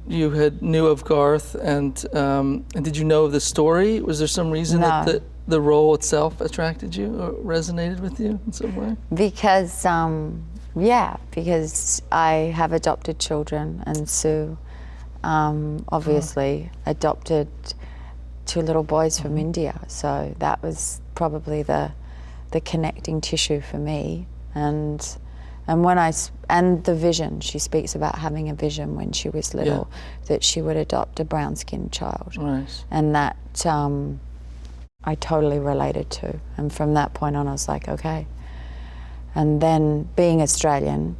you had knew of Garth, and did you know of the story? Was there some reason No. that the role itself attracted you or resonated with you in some way? Because, because I have adopted children, and Sue obviously adopted 2 little boys from India. So that was probably the connecting tissue for me. And and the vision, she speaks about having a vision when she was little, that she would adopt a brown-skinned child. Right. And that I totally related to. And from that point on, I was like, okay. And then being Australian,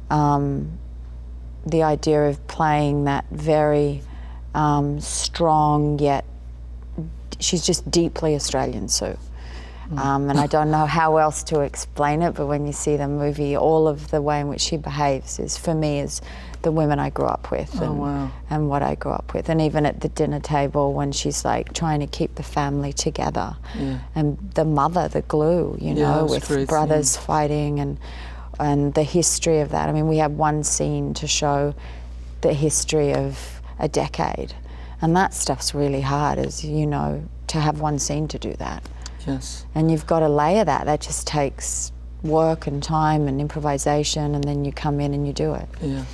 the idea of playing that very strong, yet she's just deeply Australian, Sue. And I don't know how else to explain it, but when you see the movie, all of the way in which she behaves is, for me, is the women I grew up with and what I grew up with. And even at the dinner table when she's like trying to keep the family together, and the mother, the glue, you know, with brothers fighting and the history of that. I mean, we have one scene to show the history of a decade, and that stuff's really hard, as you know, to have one scene to do that. Yes. And you've got to layer that. That just takes work and time and improvisation, and then you come in and you do it. Yeah.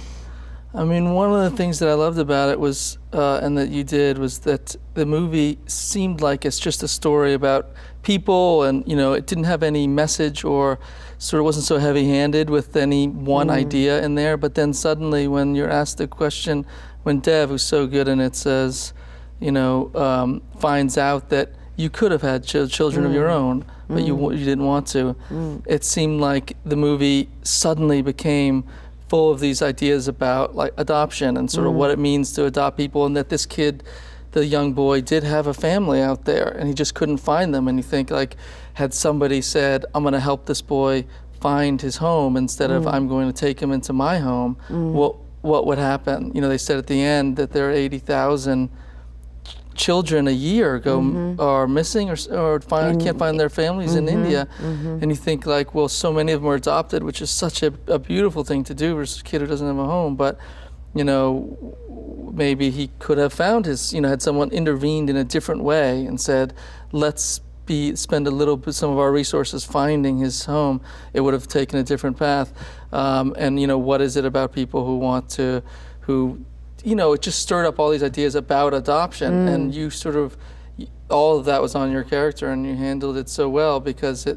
I mean, one of the things that I loved about it was, and that you did, was that the movie seemed like it's just a story about people, and, you know, it didn't have any message, or sort of wasn't so heavy-handed with any one idea in there. But then suddenly when you're asked the question, when Dev, who's so good in it, says, you know, finds out that you could have had children of your own, but you didn't want to. It seemed like the movie suddenly became full of these ideas about like adoption and sort of what it means to adopt people, and that this kid, the young boy, did have a family out there and he just couldn't find them. And you think, like, had somebody said, I'm going to help this boy find his home instead of I'm going to take him into my home, what would happen? You know, they said at the end that there are 80,000 children a year are missing or can't find their families in India, and you think, like, well, so many of them are adopted, which is such a beautiful thing to do versus a kid who doesn't have a home. But, you know, maybe he could have found his, you know, had someone intervened in a different way and said, let's spend a little bit, some of our resources finding his home, it would have taken a different path. And, you know, what is it about people who want to, you know, it just stirred up all these ideas about adoption, and you sort of, all of that was on your character, and you handled it so well because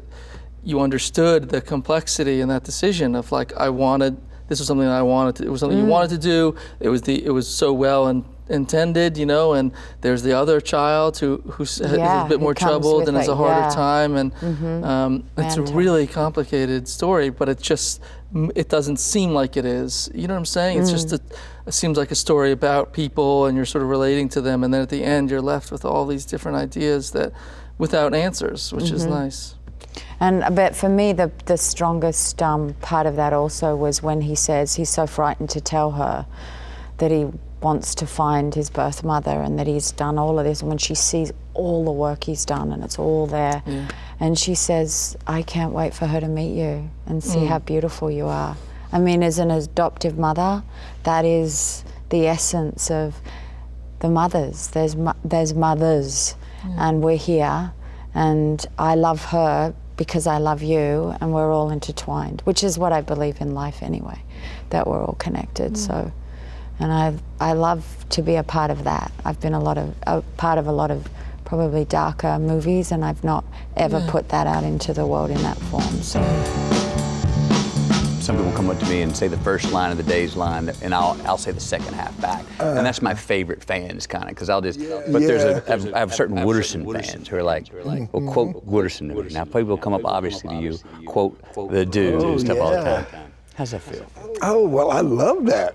you understood the complexity in that decision of, like, this was something that I wanted to, it was something you wanted to do, it was so well intended, you know, and there's the other child who's a bit more troubled and has a harder time, and it's a really complicated story, but it doesn't seem like it is. You know what I'm saying? It's just it seems like a story about people, and you're sort of relating to them, and then at the end you're left with all these different ideas that, without answers, which is nice. But for me, the strongest part of that also was when he says he's so frightened to tell her that he wants to find his birth mother and that he's done all of this, and when she sees all the work he's done and it's all there, and she says, I can't wait for her to meet you and see how beautiful you are. I mean, as an adoptive mother, that is the essence of the mothers. There's mothers, and we're here, and I love her because I love you, and we're all intertwined, which is what I believe in life anyway, that we're all connected. So, and I love to be a part of that. I've been a part of a lot of probably darker movies, and I've not ever put that out into the world in that form. So. Some people come up to me and say the first line of the day's line, and I'll say the second half back, and that's my favorite fans, kind of, because I'll just. But I have certain Wooderson fans who are like, well, quote Wooderson to me. Now, people come up obviously to you, quote the dude and stuff all the time. How's that feel? Oh, well, I love that.